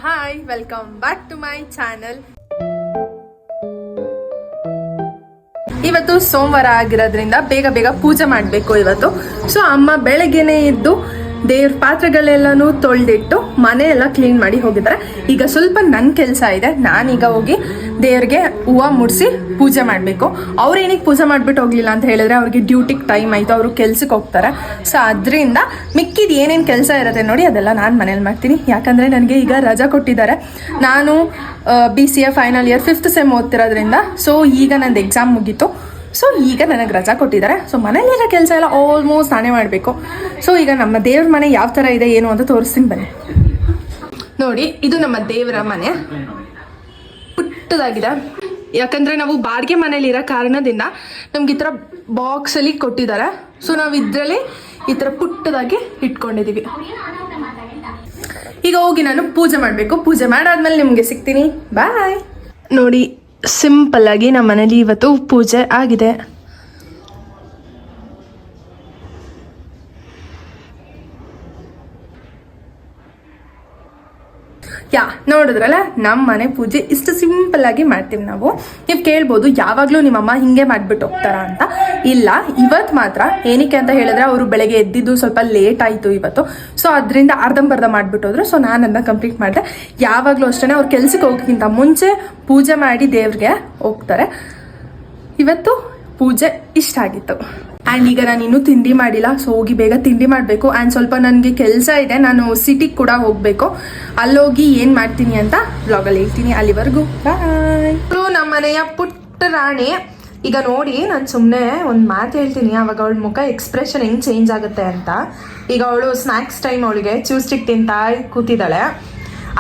Hi, welcome back to my channel. ಇವತ್ತು ಸೋಮವಾರ ಆಗಿರೋದ್ರಿಂದ ಬೇಗ ಬೇಗ ಪೂಜೆ ಮಾಡಬೇಕು ಇವತ್ತು. ಸೊ ಅಮ್ಮ ಬೆಳಗ್ಗೆನೆ ಇದ್ದು ದೇವ್ರ ಪಾತ್ರೆಗಳೆಲ್ಲನೂ ತೊಳೆದಿಟ್ಟು ಮನೆ ಎಲ್ಲ ಕ್ಲೀನ್ ಮಾಡಿ ಹೋಗಿದ್ದಾರೆ. ಈಗ ಸ್ವಲ್ಪ ನನ್ನ ಕೆಲಸ ಇದೆ. ನಾನೀಗ ಹೋಗಿ ದೇವ್ರಿಗೆ ಹೂವು ಮುಡಿಸಿ ಪೂಜೆ ಮಾಡಬೇಕು. ಅವ್ರೇನಿಗೆ ಪೂಜೆ ಮಾಡಿಬಿಟ್ಟು ಹೋಗ್ಲಿಲ್ಲ ಅಂತ ಹೇಳಿದ್ರೆ ಅವ್ರಿಗೆ ಡ್ಯೂಟಿಗೆ ಟೈಮ್ ಆಯಿತು, ಅವರು ಕೆಲ್ಸಕ್ಕೆ ಹೋಗ್ತಾರೆ. ಸೊ ಅದರಿಂದ ಮಿಕ್ಕಿದ ಏನೇನು ಕೆಲಸ ಇರುತ್ತೆ ನೋಡಿ ಅದೆಲ್ಲ ನಾನು ಮನೇಲಿ ಮಾಡ್ತೀನಿ. ಯಾಕಂದರೆ ನನಗೆ ಈಗ ರಜಾ ಕೊಟ್ಟಿದ್ದಾರೆ. ನಾನು BCA final year 5th sem ಓದ್ತಿರೋದ್ರಿಂದ ಸೊ ಈಗ ನಂದು ಎಕ್ಸಾಮ್ ಮುಗೀತು. ಸೊ ಈಗ ನನಗೆ ರಜಾ ಕೊಟ್ಟಿದ್ದಾರೆ. ಸೊ ಮನೇಲಿರೋ ಕೆಲಸ ಎಲ್ಲ ಆಲ್ಮೋಸ್ಟ್ ನಾನೇ ಮಾಡಬೇಕು. ಸೊ ಈಗ ನಮ್ಮ ದೇವ್ರ ಮನೆ ಯಾವ ಥರ ಇದೆ ಏನು ಅಂತ ತೋರಿಸ್ತೀನಿ ಬನ್ನಿ. ನೋಡಿ, ಇದು ನಮ್ಮ ದೇವರ ಮನೆ. ಪುಟ್ಟದಾಗಿದೆ. ಯಾಕಂದರೆ ನಾವು ಬಾಡಿಗೆ ಮನೇಲಿ ಇರೋ ಕಾರಣದಿಂದ ನಮ್ಗೆ ಈ ಥರ ಬಾಕ್ಸಲ್ಲಿ ಕೊಟ್ಟಿದ್ದಾರೆ. ಸೊ ನಾವು ಇದರಲ್ಲಿ ಈ ಥರ ಪುಟ್ಟದಾಗಿ ಇಟ್ಕೊಂಡಿದ್ದೀವಿ. ಈಗ ಹೋಗಿ ನಾನು ಪೂಜೆ ಮಾಡಬೇಕು. ಪೂಜೆ ಮಾಡಾದ್ಮೇಲೆ ನಿಮಗೆ ಸಿಗ್ತೀನಿ. ಬಾಯ್. ನೋಡಿ, ಸಿಂಪಲ್ ಆಗಿ ನಮ್ಮ ಮನೇಲಿ ಇವತ್ತು ಪೂಜೆ ಆಗಿದೆ. ನೋಡಿದ್ರಲ್ಲ, ನಮ್ಮ ಮನೆ ಪೂಜೆ ಇಷ್ಟು ಸಿಂಪಲ್ ಆಗಿ ಮಾಡ್ತೀವಿ ನಾವು. ನೀವು ಕೇಳ್ಬೋದು ಯಾವಾಗಲೂ ನಿಮ್ಮಮ್ಮ ಹಿಂಗೆ ಮಾಡಿಬಿಟ್ಟು ಹೋಗ್ತಾರ ಅಂತ. ಇಲ್ಲ, ಇವತ್ತು ಮಾತ್ರ ಏನಕ್ಕೆ ಅಂತ ಹೇಳಿದ್ರೆ ಅವರು ಬೆಳಗ್ಗೆ ಎದ್ದಿದ್ದು ಸ್ವಲ್ಪ ಲೇಟ್ ಆಯಿತು ಇವತ್ತು. ಸೊ ಅದರಿಂದ ಅರ್ಧಂಬರ್ಧ ಮಾಡಿಬಿಟ್ಟು ಹೋದ್ರು. ಸೊ ನಾನು ಅದನ್ನ ಕಂಪ್ಲೀಟ್ ಮಾಡಿದೆ. ಯಾವಾಗಲೂ ಅಷ್ಟೇ ಅವ್ರು ಕೆಲ್ಸಕ್ಕೆ ಹೋಗೋಕ್ಕಿಂತ ಮುಂಚೆ ಪೂಜೆ ಮಾಡಿ ದೇವ್ರಿಗೆ ಹೋಗ್ತಾರೆ. ಇವತ್ತು ಪೂಜೆ ಇಷ್ಟ ಆಗಿತ್ತು. ಆ್ಯಂಡ್ ಈಗ ನಾನು ಇನ್ನೂ ತಿಂಡಿ ಮಾಡಿಲ್ಲ. ಸೊ ಹೋಗಿ ಬೇಗ ತಿಂಡಿ ಮಾಡಬೇಕು. ಆ್ಯಂಡ್ ಸ್ವಲ್ಪ ನನಗೆ ಕೆಲಸ ಇದೆ, ನಾನು ಸಿಟಿಗೆ ಕೂಡ ಹೋಗಬೇಕು. ಅಲ್ಲೋಗಿ ಏನು ಮಾಡ್ತೀನಿ ಅಂತ ಬ್ಲಾಗಲ್ಲಿ ಹೇಳ್ತೀನಿ. ಅಲ್ಲಿವರೆಗೂ ಬಾಯ್. ನಮ್ಮ ಮನೆಯ ಪುಟ್ಟ ರಾಣಿ ಈಗ ನೋಡಿ, ನಾನು ಸುಮ್ಮನೆ ಒಂದು ಮಾತು ಹೇಳ್ತೀನಿ, ಆವಾಗ ಅವಳ ಮುಖ ಎಕ್ಸ್ಪ್ರೆಷನ್ ಹೆಂಗೆ ಚೇಂಜ್ ಆಗುತ್ತೆ ಅಂತ. ಈಗ ಅವಳು ಸ್ನ್ಯಾಕ್ಸ್ ಟೈಮ್ ಅವಳಿಗೆ ಚ್ಯೂಸ್ಟಿಕ್ ತಿಂತಾ ಕೂತಿದ್ದಾಳೆ.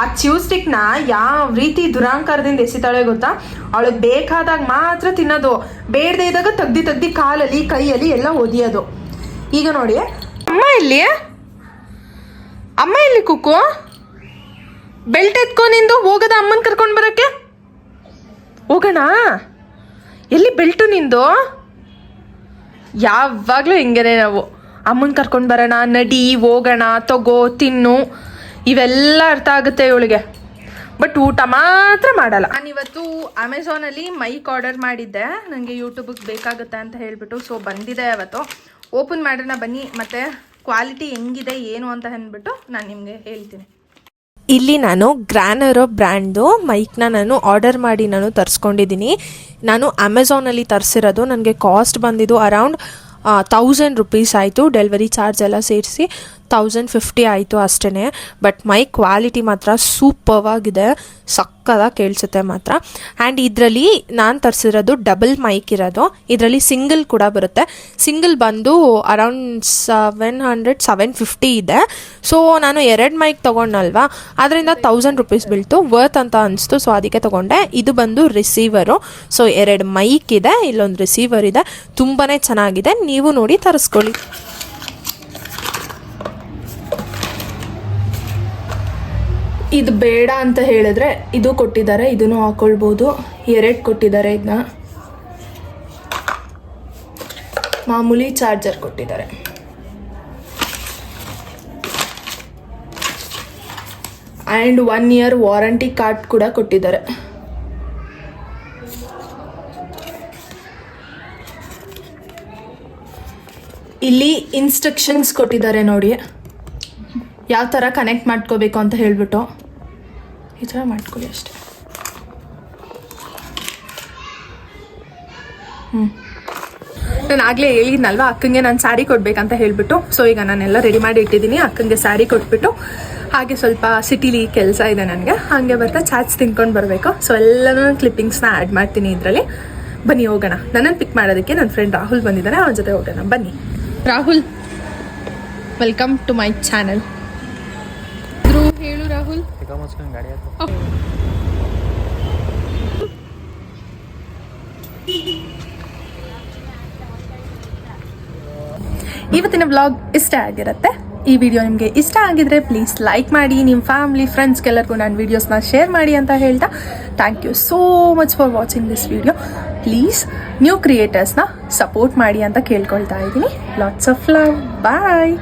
ಆ ಚ್ಯೂಸ್ಟಿಕ್ನ ಯಾವ ರೀತಿ ದುರಾಂಕಾರದಿಂದ ಎಸಿತಾಳೆ ಗೊತ್ತಾ? ಅವಳಿಗೆ ಬೇಕಾದಾಗ ಮಾತ್ರ ತಿನ್ನೋದು, ಬೇಡದೇ ಇದ್ದಾಗ ತೆಗ್ದು ಕಾಲಲ್ಲಿ ಕೈಯಲ್ಲಿ ಎಲ್ಲ ಒದಿಯೋದು. ಈಗ ನೋಡಿ, ಅಮ್ಮ ಇಲ್ಲಿ ಕುಕ್ಕು ಬೆಲ್ಟ್ ಎತ್ಕೊ, ನಿಂದು ಹೋಗದ ಅಮ್ಮನ ಕರ್ಕೊಂಡು ಬರೋಕ್ಕೆ. ಹೋಗೋಣ, ಎಲ್ಲಿ ಬೆಲ್ಟು ನಿಂದು? ಯಾವಾಗಲೂ ಹಿಂಗೇನೆ ನಾವು, ಅಮ್ಮನ ಕರ್ಕೊಂಡು ಬರೋಣ, ನಡಿ, ಹೋಗೋಣ, ತಗೋ, ತಿನ್ನು, ಇವೆಲ್ಲ ಅರ್ಥ ಆಗುತ್ತೆ ಇವಳಿಗೆ. ಬಟ್ ಊಟ ಮಾತ್ರ ಮಾಡಲ್ಲ. ನಾನಿವತ್ತು ಅಮೆಝಾನಲ್ಲಿ ಮೈಕ್ ಆರ್ಡರ್ ಮಾಡಿದ್ದೆ, ನನಗೆ ಯೂಟ್ಯೂಬಿಗೆ ಬೇಕಾಗುತ್ತೆ ಅಂತ ಹೇಳಿಬಿಟ್ಟು. ಸೊ ಬಂದಿದೆ ಅವತ್ತು. ಓಪನ್ ಮಾಡೋಣ ಬನ್ನಿ, ಮತ್ತು ಕ್ವಾಲಿಟಿ ಹೆಂಗಿದೆ ಏನು ಅಂತ ಅಂದ್ಬಿಟ್ಟು ನಾನು ನಿಮಗೆ ಹೇಳ್ತೀನಿ. ಇಲ್ಲಿ ನಾನು ಗ್ರ್ಯಾನರೋ ಬ್ರ್ಯಾಂಡ್ದು ಮೈಕ್ನ ನಾನು ಆರ್ಡರ್ ಮಾಡಿ ನಾನು ತರಿಸ್ಕೊಂಡಿದ್ದೀನಿ. ನಾನು ಅಮೆಝಾನಲ್ಲಿ ತರಿಸಿರೋದು. ನನಗೆ ಕಾಸ್ಟ್ ಬಂದಿದ್ದು ಅರೌಂಡ್ 1000 rupees ಆಯಿತು. ಡೆಲಿವರಿ ಚಾರ್ಜ್ ಎಲ್ಲ ಸೇರಿಸಿ 1050 ಆಯಿತು ಅಷ್ಟೇ. ಬಟ್ ಮೈಕ್ ಕ್ವಾಲಿಟಿ ಮಾತ್ರ ಸೂಪರ್ ಆಗಿದೆ, ಸಕ್ಕದಾಗಿ ಕೇಳಿಸುತ್ತೆ ಮಾತ್ರ. ಆ್ಯಂಡ್ ಇದರಲ್ಲಿ ನಾನು ತರಿಸಿರೋದು ಡಬಲ್ ಮೈಕ್ ಇರೋದು. ಇದರಲ್ಲಿ ಸಿಂಗಲ್ ಕೂಡ ಬರುತ್ತೆ. ಸಿಂಗಲ್ ಬಂದು ಅರೌಂಡ್ 750 ಇದೆ. ಸೊ ನಾನು 2 ಮೈಕ್ ತೊಗೊಂಡಲ್ವಾ, ಅದರಿಂದ 1000 rupees ಬೀಳ್ತು, ವರ್ತ್ ಅಂತ ಅನಿಸ್ತು. ಸೊ ಅದಕ್ಕೆ ತೊಗೊಂಡೆ. ಇದು ಬಂದು ರಿಸೀವರು. ಸೊ 2 ಮೈಕ್ ಇದೆ, ಇಲ್ಲೊಂದು ರಿಸೀವರ್ ಇದೆ. ತುಂಬಾ ಚೆನ್ನಾಗಿದೆ, ನೀವು ನೋಡಿ ತರಿಸ್ಕೊಳ್ಳಿ. ಇದು ಬೇಡ ಅಂತ ಹೇಳಿದ್ರೆ ಇದು ಕೊಟ್ಟಿದ್ದಾರೆ, ಇದನ್ನು ಹಾಕೊಳ್ಬೋದು. 2 ಕೊಟ್ಟಿದ್ದಾರೆ. ಇದನ್ನ ಮಾಮೂಲಿ ಚಾರ್ಜರ್ ಕೊಟ್ಟಿದ್ದಾರೆ. ಆ್ಯಂಡ್ 1 year ವಾರಂಟಿ ಕಾರ್ಡ್ ಕೂಡ ಕೊಟ್ಟಿದ್ದಾರೆ. ಇಲ್ಲಿ ಇನ್ಸ್ಟ್ರಕ್ಷನ್ಸ್ ಕೊಟ್ಟಿದ್ದಾರೆ ನೋಡಿ, ಯಾವ ಥರ ಕನೆಕ್ಟ್ ಮಾಡ್ಕೋಬೇಕು ಅಂತ ಹೇಳ್ಬಿಟ್ಟು. ಈ ಥರ ಮಾಡ್ಕೊಳ್ಳಿ ಅಷ್ಟೆ. ನಾನು ಆಗಲೇ ಹೇಳಿದ್ನಲ್ವ ಅಕ್ಕಂಗೆ ನಾನು ಸ್ಯಾರಿ ಕೊಡ್ಬೇಕಂತ ಹೇಳ್ಬಿಟ್ಟು. ಸೊ ಈಗ ನಾನೆಲ್ಲ ರೆಡಿ ಮಾಡಿ ಇಟ್ಟಿದ್ದೀನಿ. ಅಕ್ಕಂಗೆ ಸ್ಯಾರಿ ಕೊಟ್ಬಿಟ್ಟು ಹಾಗೆ ಸ್ವಲ್ಪ ಸಿಟಿಲಿ ಕೆಲಸ ಇದೆ ನನಗೆ, ಹಾಗೆ ಬರ್ತಾ ಚಾಟ್ಸ್ ತಿನ್ಕೊಂಡು ಬರಬೇಕು. ಸೊ ಎಲ್ಲನೂ ಕ್ಲಿಪ್ಪಿಂಗ್ಸ್ನ ಆ್ಯಡ್ ಮಾಡ್ತೀನಿ ಇದರಲ್ಲಿ. ಬನ್ನಿ ಹೋಗೋಣ. ನನ್ನನ್ನು ಪಿಕ್ ಮಾಡೋದಕ್ಕೆ ನನ್ನ ಫ್ರೆಂಡ್ ರಾಹುಲ್ ಬಂದಿದ್ದಾನೆ, ಅವನ ಜೊತೆ ಹೋಗೋಣ ಬನ್ನಿ. Rahul, welcome to my channel. ಹೇಳು ರಾಹುಲ್. ಇವತ್ತಿನ ವ್ಲಾಗ್ ಇಷ್ಟ ಆಗಿರುತ್ತೆ. ಈ ವಿಡಿಯೋ ನಿಮಗೆ ಇಷ್ಟ ಆಗಿದ್ರೆ ಪ್ಲೀಸ್ ಲೈಕ್ ಮಾಡಿ, ನಿಮ್ಮ ಫ್ಯಾಮಿಲಿ ಫ್ರೆಂಡ್ಸ್ಗೆಲ್ಲರಿಗೂ ನನ್ನ ವೀಡಿಯೋಸ್ನ ಶೇರ್ ಮಾಡಿ ಅಂತ ಹೇಳ್ತಾ, thank you so much for watching this video. Please new ಕ್ರಿಯೇಟರ್ಸ್ನ ಸಪೋರ್ಟ್ ಮಾಡಿ ಅಂತ ಕೇಳ್ಕೊಳ್ತಾ ಇದ್ದೀನಿ. Lots of love. ಬಾಯ್.